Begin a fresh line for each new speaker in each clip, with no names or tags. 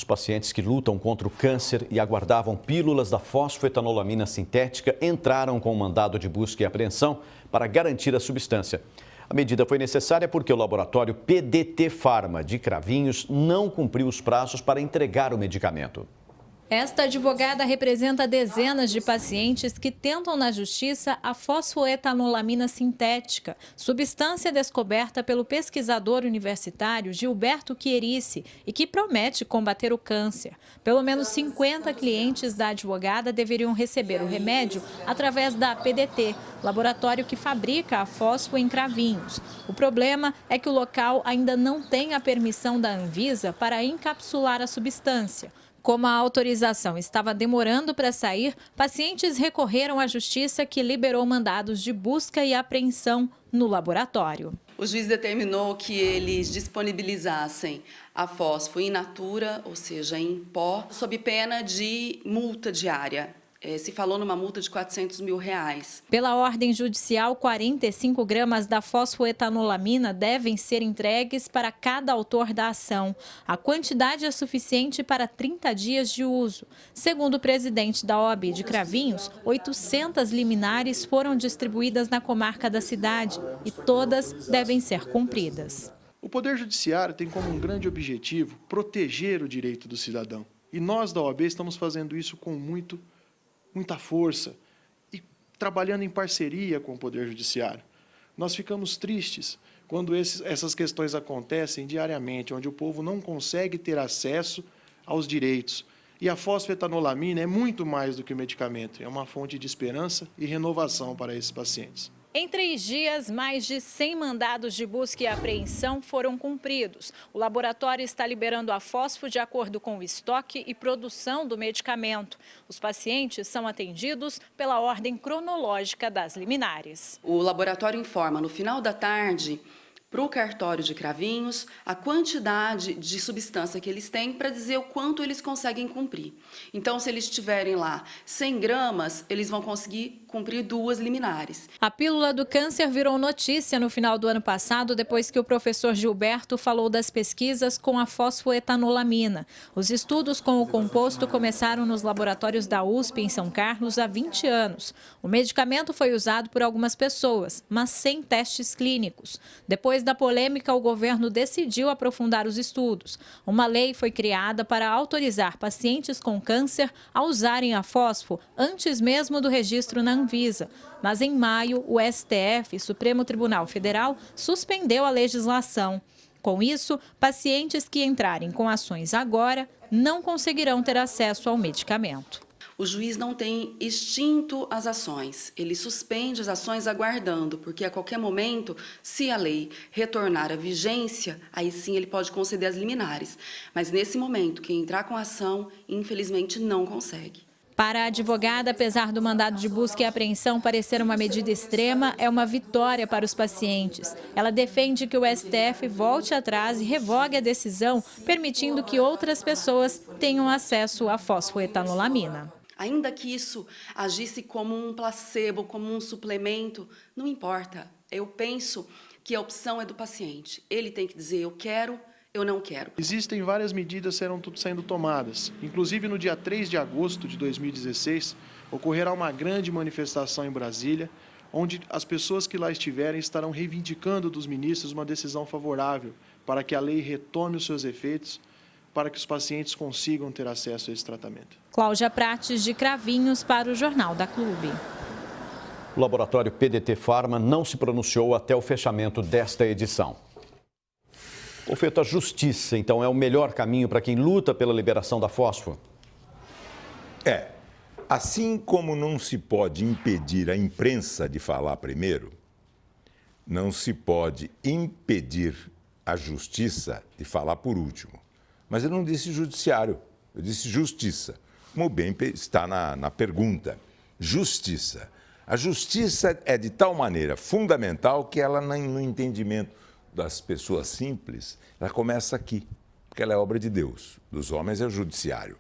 Os pacientes que lutam contra o câncer e aguardavam pílulas da fosfoetanolamina sintética entraram com um mandado de busca e apreensão para garantir a substância. A medida foi necessária porque o laboratório PDT Pharma de Cravinhos não cumpriu os prazos para entregar o medicamento.
Esta advogada representa dezenas de pacientes que tentam na justiça a fosfoetanolamina sintética, substância descoberta pelo pesquisador universitário Gilberto Chierici e que promete combater o câncer. Pelo menos 50 clientes da advogada deveriam receber o remédio através da PDT, laboratório que fabrica a fosfo em Cravinhos. O problema é que o local ainda não tem a permissão da Anvisa para encapsular a substância. Como a autorização estava demorando para sair, pacientes recorreram à justiça que liberou mandados de busca e apreensão no laboratório.
O juiz determinou que eles disponibilizassem a fosfo in natura, ou seja, em pó, sob pena de multa diária. Se falou numa multa de R$400 mil.
Pela ordem judicial, 45 gramas da fosfoetanolamina devem ser entregues para cada autor da ação. A quantidade é suficiente para 30 dias de uso. Segundo o presidente da OAB de Cravinhos, 800 liminares foram distribuídas na comarca da cidade e todas devem ser cumpridas.
O Poder Judiciário tem como um grande objetivo proteger o direito do cidadão. E nós da OAB estamos fazendo isso com muita força e trabalhando em parceria com o Poder Judiciário. Nós ficamos tristes quando essas questões acontecem diariamente, onde o povo não consegue ter acesso aos direitos. E a fosfetanolamina é muito mais do que medicamento, é uma fonte de esperança e renovação para esses pacientes.
Em 3 dias, mais de 100 mandados de busca e apreensão foram cumpridos. O laboratório está liberando a fosfo de acordo com o estoque e produção do medicamento. Os pacientes são atendidos pela ordem cronológica das liminares.
O laboratório informa no final da tarde para o cartório de Cravinhos a quantidade de substância que eles têm para dizer o quanto eles conseguem cumprir. Então, se eles tiverem lá 100 gramas, eles vão conseguir cumprir 2 liminares.
A pílula do câncer virou notícia no final do ano passado, depois que o professor Gilberto falou das pesquisas com a fosfoetanolamina. Os estudos com o composto começaram nos laboratórios da USP em São Carlos há 20 anos. O medicamento foi usado por algumas pessoas, mas sem testes clínicos. Depois da polêmica, o governo decidiu aprofundar os estudos. Uma lei foi criada para autorizar pacientes com câncer a usarem a fosfo antes mesmo do registro na Anvisa. Mas em maio, o STF, Supremo Tribunal Federal, suspendeu a legislação. Com isso, pacientes que entrarem com ações agora não conseguirão ter acesso ao medicamento.
O juiz não tem extinto as ações, ele suspende as ações aguardando, porque a qualquer momento, se a lei retornar à vigência, aí sim ele pode conceder as liminares. Mas nesse momento, quem entrar com a ação, infelizmente não consegue.
Para a advogada, apesar do mandado de busca e apreensão parecer uma medida extrema, é uma vitória para os pacientes. Ela defende que o STF volte atrás e revogue a decisão, permitindo que outras pessoas tenham acesso à fosfoetanolamina.
Ainda que isso agisse como um placebo, como um suplemento, não importa. Eu penso que a opção é do paciente. Ele tem que dizer, eu quero, eu não quero.
Existem várias medidas sendo tomadas. Inclusive, no dia 3 de agosto de 2016, ocorrerá uma grande manifestação em Brasília, onde as pessoas que lá estiverem estarão reivindicando dos ministros uma decisão favorável para que a lei retome os seus efeitos, para que os pacientes consigam ter acesso a esse tratamento.
Cláudia Prates, de Cravinhos, para o Jornal da Clube.
O laboratório PDT Pharma não se pronunciou até o fechamento desta edição. Foi feita a justiça, então é o melhor caminho para quem luta pela liberação da fosfo?
Assim como não se pode impedir a imprensa de falar primeiro, não se pode impedir a justiça de falar por último. Mas eu não disse judiciário, eu disse justiça, como bem está na pergunta. Justiça. A justiça é de tal maneira fundamental que ela, no entendimento das pessoas simples, ela começa aqui, porque ela é obra de Deus. Dos homens é o judiciário.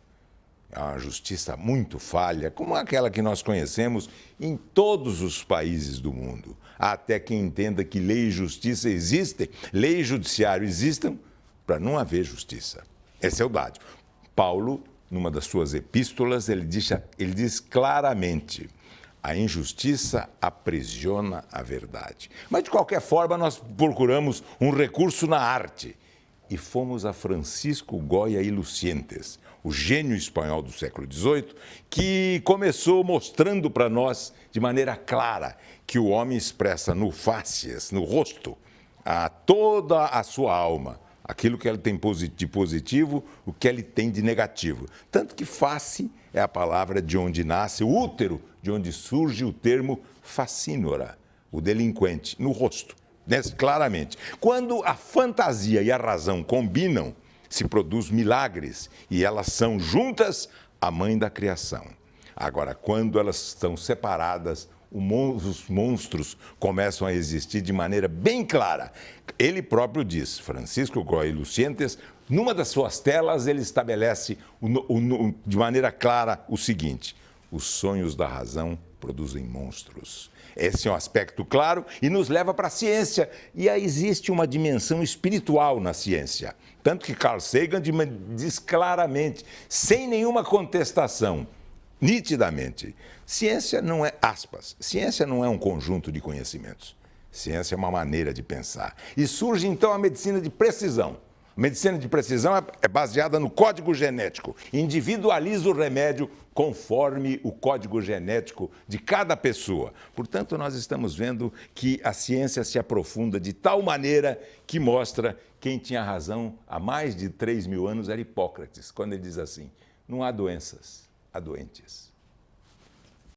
É uma justiça muito falha, como aquela que nós conhecemos em todos os países do mundo. Há até quem entenda que lei e justiça existem, lei e judiciário existam para não haver justiça. Esse é o dado. Paulo, numa das suas epístolas, ele diz claramente: a injustiça aprisiona a verdade. Mas, de qualquer forma, nós procuramos um recurso na arte e fomos a Francisco Goya y Lucientes, o gênio espanhol do século XVIII, que começou mostrando para nós, de maneira clara, que o homem expressa no facies, no rosto, toda a sua alma, aquilo que ele tem de positivo, o que ele tem de negativo. Tanto que face é a palavra de onde nasce, o útero, de onde surge o termo facínora, o delinquente, no rosto, né? Claramente. Quando a fantasia e a razão combinam, se produz milagres e elas são juntas a mãe da criação. Agora, quando elas estão separadas, os monstros começam a existir de maneira bem clara. Ele próprio diz, Francisco Goya y Lucientes, numa das suas telas, ele estabelece de maneira clara o seguinte: os sonhos da razão produzem monstros. Esse é um aspecto claro e nos leva para a ciência. E aí existe uma dimensão espiritual na ciência. Tanto que Carl Sagan diz claramente, sem nenhuma contestação, nitidamente, ciência não é, aspas, ciência não é um conjunto de conhecimentos. Ciência é uma maneira de pensar. E surge então a medicina de precisão. A medicina de precisão é baseada no código genético. Individualiza o remédio conforme o código genético de cada pessoa. Portanto, nós estamos vendo que a ciência se aprofunda de tal maneira que mostra quem tinha razão há mais de 3.000 anos era Hipócrates, quando ele diz assim: não há doenças, há doentes.